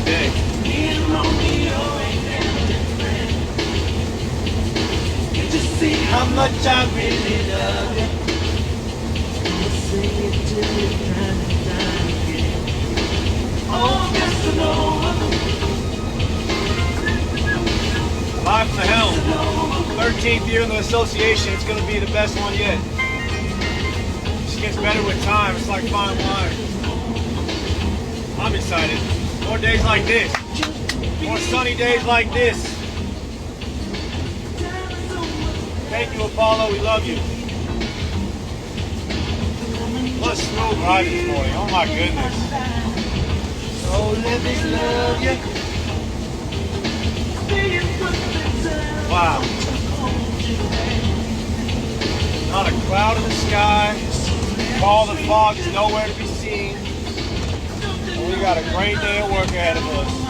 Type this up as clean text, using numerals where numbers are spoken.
day. See how much I really love you. Sing it to me time and time again. Oh, Mr. Nova. Live from the helm. 13th year in the association. It's going to be the best one yet. Just gets better with time. It's like fine wine. I'm excited. More days like this. More sunny days like this. Thank you, Apollo. We love you. What a smooth ride this morning. Oh my goodness. Oh, let me love you. Wow. Not a cloud in the sky. All the fog is nowhere to be seen. And we got a great day of work ahead of us.